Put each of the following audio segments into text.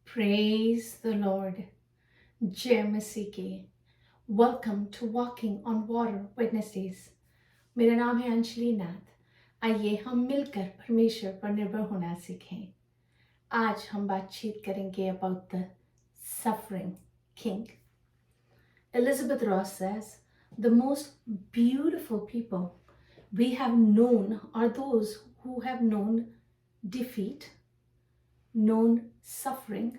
Praise the Lord. जय मसीह के welcome to walking on water Wednesdays. मेरा नाम है अंजलि नाथ। आइए हम मिलकर परमेश्वर पर निर्भर होना सीखें। आज हम बातचीत करेंगे about the suffering king. Elizabeth Ross says, the most beautiful people we have known are those who have known defeat, known suffering,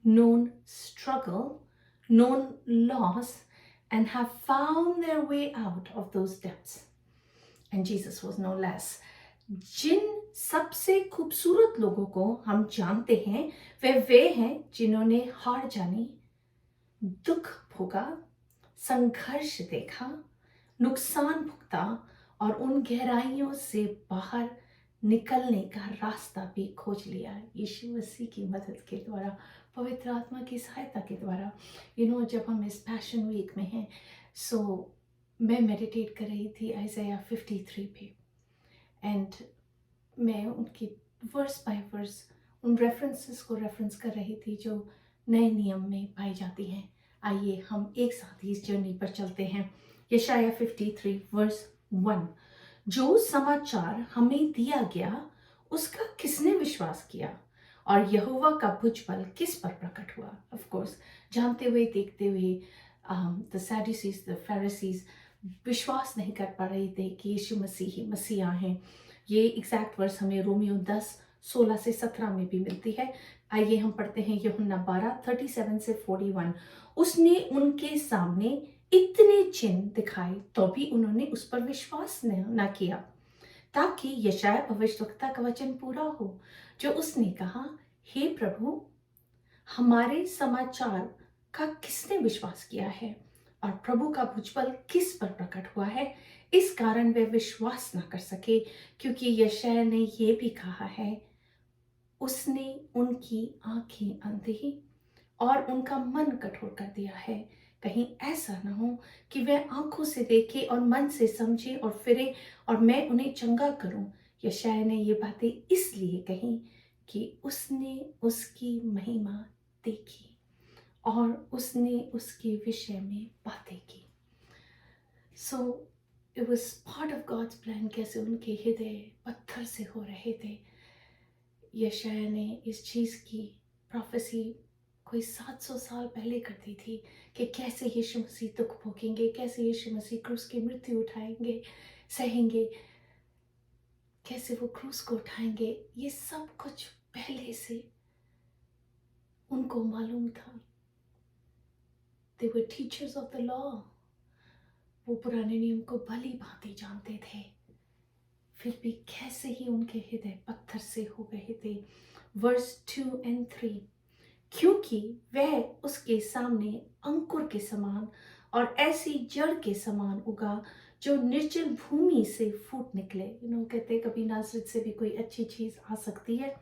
known struggle, known loss, and have found their way out of those depths. And Jesus was no less. जिन सबसे खूबसूरत लोगों को हम जानते हैं वे हैं जिन्होंने हार जानी, दुख भोगा, संघर्ष देखा, नुकसान भुगता और उन गहराइयों से बाहर निकलने का रास्ता भी खोज लिया यीशु मसीह की मदद के द्वारा, पवित्र आत्मा की सहायता के द्वारा। जब हम इस पैशन वीक में हैं, सो मैं मेडिटेट कर रही थी आइज़ाया 53 पे, एंड मैं उनकी वर्स बाय वर्स उन रेफरेंसेस को रेफरेंस कर रही थी जो नए नियम में पाई जाती हैं। आइए हम एक साथ इस जर्नी पर चलते हैं। यशाया 53 वर्स 1, जो समाचार हमें दिया गया उसका किसने विश्वास किया और यहोवा का भुजबल किस पर प्रकट हुआ। ऑफ कोर्स जानते हुए देखते हुए द सैडुसीज, द फैरिसीज विश्वास नहीं कर पा रहे थे कि यीशु मसीह ही मसीहा हैं। ये एग्जैक्ट वर्स हमें रोमियो 10:16 से 17 में भी मिलती है। आइए हम पढ़ते हैं यूहन्ना 12:37 से 41। उसने उनके सामने इतने चिन्ह दिखाए तो भी उन्होंने उस पर विश्वास न किया, ताकि यशाया भविष्यवक्ता का वचन पूरा हो जो उसने कहा, हे प्रभु, हमारे समाचार का किसने विश्वास किया है और प्रभु का भुजबल किस पर प्रकट हुआ है। इस कारण वे विश्वास न कर सके, क्योंकि यशाया ने यह भी कहा है, उसने उनकी आंखें अंधी और उनका मन कठोर कर दिया है, कहीं ऐसा न हो कि वे आंखों से देखे और मन से समझे और फिरे और मैं उन्हें चंगा करूं। यशाया ने ये बातें इसलिए कही कि उसने उसकी महिमा देखी और उसने उसके विषय में बातें की। So it was part of God's plan कैसे उनके हृदय पत्थर से हो रहे थे। यशाया ने इस चीज़ की प्रोफेसी कोई 700 साल पहले कर दी थी कि कैसे यीशु मसीह दुख भोगेंगे, कैसे यीशु मसीह क्रूस की मृत्यु उठाएंगे, सहेंगे, कैसे वो क्रूस को उठाएंगे। ये सब कुछ पहले से उनको मालूम था। They were teachers of the law. वो पुराने नियम को भली भांति जानते थे, फिर भी कैसे ही उनके हृदय पत्थर से हो गए थे। वर्स 2 and 3, क्योंकि वह उसके सामने अंकुर के समान और ऐसी जड़ के समान उगा जो निर्जल भूमि से फूट निकले। कहते कभी नासरत से भी कोई अच्छी चीज आ सकती है।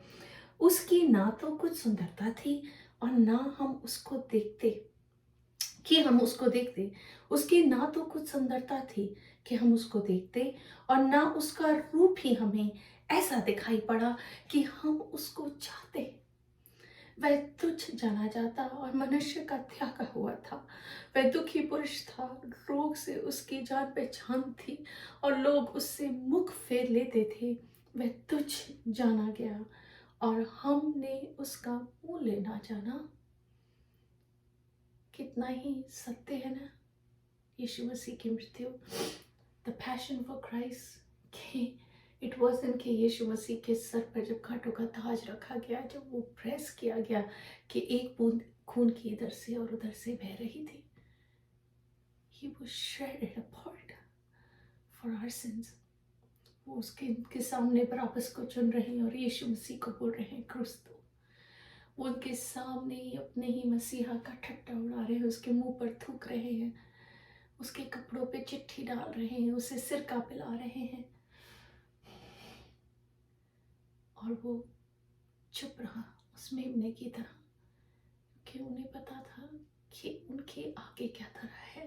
उसकी ना तो कुछ सुंदरता थी और ना हम उसको देखते उसकी ना तो कुछ सुंदरता थी कि हम उसको देखते और ना उसका रूप ही हमें ऐसा दिखाई पड़ा कि हम उसको चाहते। वह तुच्छ जाना जाता और मनुष्य का त्यागा हुआ था। वह दुखी पुरुष था, रोग से उसकी जान पहचान थी और लोग उससे मुख फेर लेते थे। वह तुच्छ जाना गया और हमने उसका मूल्य ना जाना। कितना ही सत्य है ना यीशु मसीह की मृत्यु, द पैशन फॉर क्राइस्ट। कि इट वॉजंट कि यीशु मसीह के सर पर जब कांटों का ताज रखा गया, जब वो प्रेस किया गया कि एक बूंद खून की इधर से और उधर से बह रही थी। He was shredded apart for our sins. वो उसके सामने बराबस को चुन रहे हैं और यीशु मसीह को बोल रहे हैं क्रूस दो। वो उनके सामने ही अपने ही मसीहा का ठट्टा उड़ा रहे हैं, उसके मुंह पर थूक रहे हैं, उसके कपड़ों पे चिट्ठी डाल रहे हैं, उसे सिरका पिला रहे हैं, और वो चुप रहा उस मेमने की तरह, कि उन्हें पता था कि उनके आगे क्या तरह है।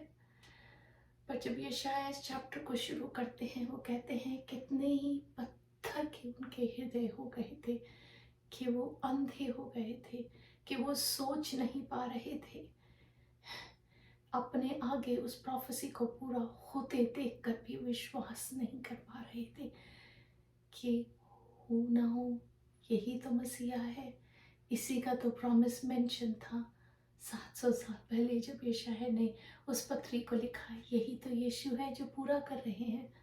पर जब यशायाह इस चैप्टर को शुरू करते हैं, वो कहते हैं कितने ही पत्थर के उनके हृदय हो गए थे, कि वो अंधे हो गए थे, कि वो सोच नहीं पा रहे थे, अपने आगे उस प्रोफेसी को पूरा होते देखकर भी विश्वास नहीं कर पा रहे थे कि हो ना हो, यही तो मसीहा है, इसी का तो प्रॉमिस मेंशन था 700 साल पहले जब यशायाह ने उस पत्री को लिखा, यही तो यीशु है जो पूरा कर रहे हैं।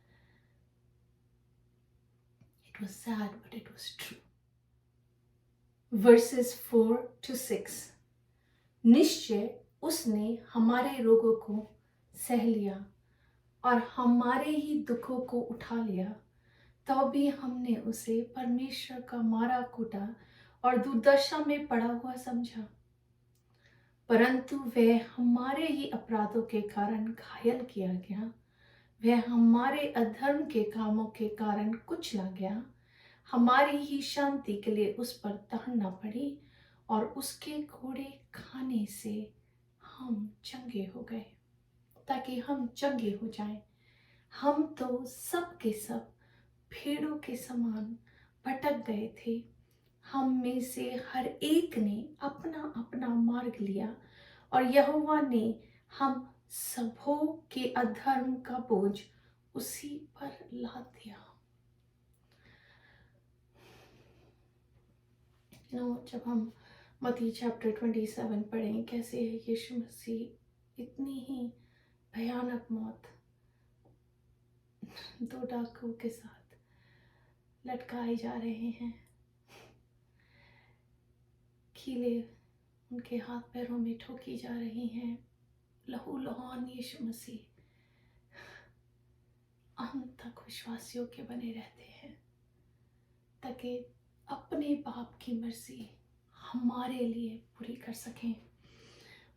It was sad but it was true. Verses 4 to 6, निश्चय उसने हमारे रोगों को सह लिया और हमारे ही दुखों को उठा लिया, तो भी हमने उसे परमेश्वर का मारा कूटा और दुर्दशा में पड़ा हुआ समझा। परंतु वह हमारे ही अपराधों के कारण घायल किया गया, वह हमारे अधर्म के कामों के कारण कुचला गया, हमारी ही शांति के लिए उस पर ताड़ना पड़ी, और उसके घोड़े खाने से हम चंगे हो गए, ताकि हम चंगे हो जाएं। हम तो सब के सब भेड़ों के समान भटक गए थे, हम में से हर एक ने अपना अपना मार्ग लिया, और यहोवा ने हम सबों के अधर्म का बोझ उसी पर लाद दिया। जब हम मत्ती चैप्टर 27 पढ़ें, कैसे यीशु मसीह इतनी ही भयानक मौत 2 डाकुओं के साथ लटकाए जा रहे हैं, कीले उनके हाथ पैरों में ठोकी जा रही हैं, लहू लुहान यीशु मसीह अंत तक विश्वासियों के बने रहते हैं, ताकि अपने बाप की मर्जी हमारे लिए पूरी कर सकें।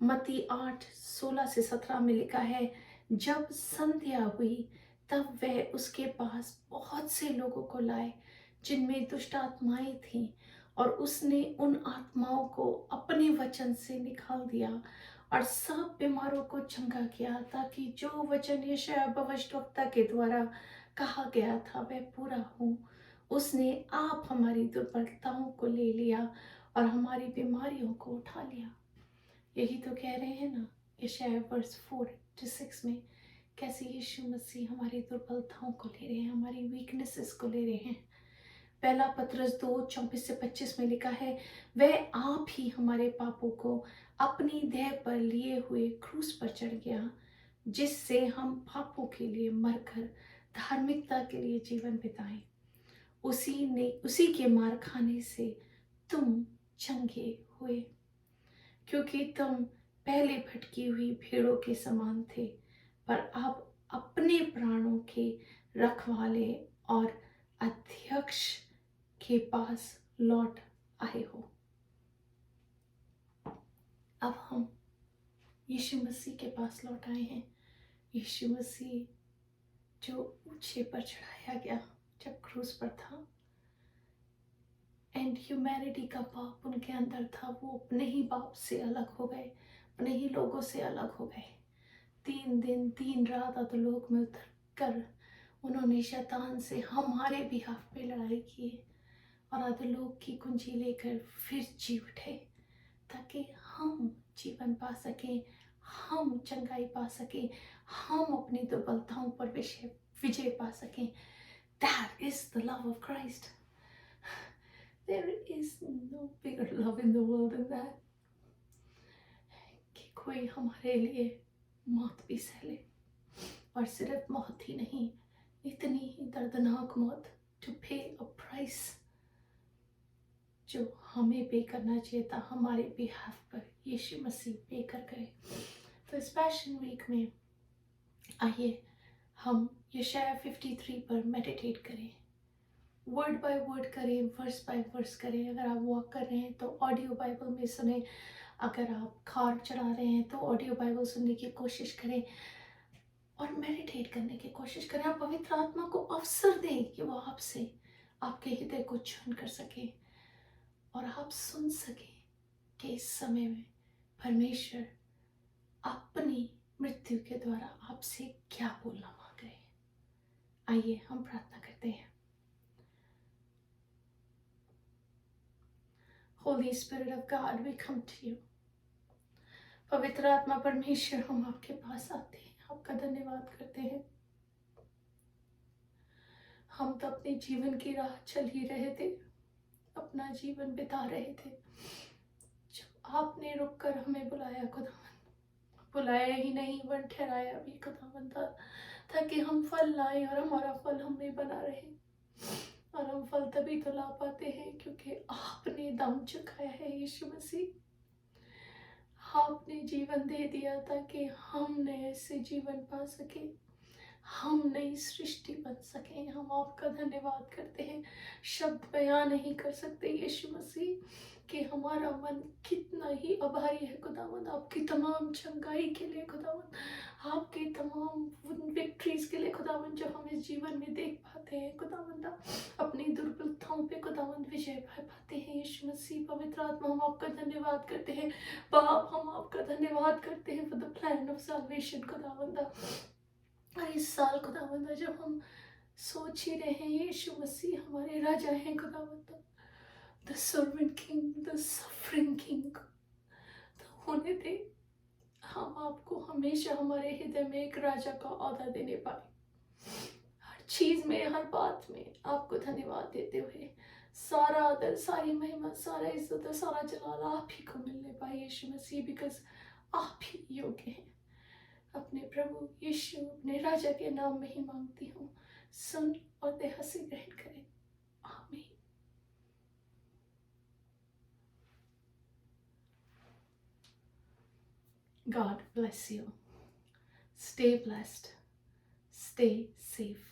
मत्ती 8:16 से 17 में लिखा है, जब संध्या हुई तब वह उसके पास बहुत से लोगों को लाए जिनमें दुष्ट आत्माएं थीं, और उसने उन आत्माओं को अपने वचन से निकाल दिया और सब बीमारों को चंगा किया, ताकि जो वचन यशायाह भविष्यद्वक्ता के द्वारा कहा गया था वह पूरा हो। उसने आप हमारी दुर्बलताओं को ले लिया और हमारी बीमारियों को उठा लिया। यही तो कह रहे हैं ना यशायाह वर्स 4-6 में, कैसे यीशु मसीह हमारी दुर्बलताओं को ले रहे हैं, हमारी वीकनेसेस को ले रहे हैं। पहला पत्रस 2:24-25 में लिखा है, वह आप ही हमारे पापों को अपनी देह पर लिए हुए क्रूस पर चढ़ गया, जिससे हम पापों के लिए मरकर धार्मिकता के लिए जीवन बिताएं। उसी के मार खाने से तुम चंगे हुए, क्योंकि तुम पहले भटकी हुई भेड़ों के समान थे, पर अब अपने प्राणों के रखवाले और अध्यक्ष के पास लौट आए हो। अब हम यीशु मसीह के पास लौट आए हैं। यीशु मसीह जो ऊंचे पर चढ़ाया गया जब क्रूस पर था, एंड ह्यूमैनिटी का पाप उनके अंदर था, वो अपने ही बाप से अलग हो गए, अपने ही लोगों से अलग हो गए। 3 दिन 3 रात अधोलोक में उतर कर उन्होंने शैतान से हमारे बिहाफ पे लड़ाई की और अधोलोक की कुंजी लेकर फिर जी उठे, ताकि हम जीवन पा सकें, हम चंगाई पा सकें, हम अपनी दुर्बलताओं पर विजय पा सकें। That is the love of Christ. There is no bigger love in the world than that. कि कोई हमारे लिए मौत भी सह ले, और सिर्फ मौत ही नहीं, इतनी ही दर्दनाक मौत, to pay a price जो हमें पे करना चाहिए था हमारे बिहाफ पर, यीशु मसीह पे कर गए। तो इस पैशन वीक में आइए हम यशायाह 53 पर मेडिटेट करें। वर्ड बाय वर्ड करें, वर्स बाय वर्स करें। अगर आप वॉक कर रहे हैं तो ऑडियो बाइबल में सुने, अगर आप कार चला रहे हैं तो ऑडियो बाइबल सुनने की कोशिश करें और मेडिटेट करने की कोशिश करें। आप पवित्र आत्मा को अवसर दें कि वो आपसे आपके हृदय को छून कर सके और आप सुन सकें कि इस समय में परमेश्वर अपनी मृत्यु के द्वारा आपसे क्या बोलना मांग रहे हैं। आइए हम प्रार्थना करते हैं। Holy Spirit of God, we come to you. पवित्र आत्मा परमेश्वर, हम आपके पास आते हैं, आपका धन्यवाद करते हैं। हम तो अपने जीवन की राह चल ही रहे थे, अपना जीवन बिता रहे थे, जब आपने रुककर हमें बुलाया खुदावंद, बुलाया ही नहीं वन ठहराया भी खुदावंद, ताकि हम फल लाएं और हमारा फल हम में बना रहे। और हम फल तभी तो ला पाते हैं क्योंकि आपने दाम चुकाया है। यीशु मसीह, आपने जीवन दे दिया ताकि हम नए से जीवन पा सके, हम नई सृष्टि बन सके। हम आपका धन्यवाद करते हैं, शब्द बयां नहीं कर सकते यीशु मसीह कि हमारा मन कितना ही आभारी है खुदावंद, आपकी तमाम चंगाई के लिए खुदावंद, आपके तमाम विक्ट्रीज के लिए खुदावंद, जो हम इस जीवन में देख पाते हैं खुदावंद, अपनी दुर्बलताओं पे खुदावंद विजय पाते हैं। यीशु मसीह, पवित्र आत्मा, हम आपका धन्यवाद करते हैं। बाप, हम आपका धन्यवाद करते हैं for the plan of salvation खुदावंद। और इस साल खुदावंद जब हम सोच ही रहे हैं यीशु मसीह हमारे राजा हैं खुदावंद, the servant king, the suffering king, तो होने दे हम आपको हमेशा हमारे हृदय में एक राजा का औहदा देने पाए। हर चीज में, हर बात में आपको धन्यवाद देते हुए सारा आदर, सारी महिमा, सारा इज्जत, सारा जलाल आप ही को मिलने पाए यीशु मसीह, बिकॉज आप ही योग्य हैं। अपने प्रभु यीशु, अपने राजा के नाम में ही मांगती हूँ, सुन और देह से ग्रहण करें। आमीन। God bless you. Stay blessed. Stay safe.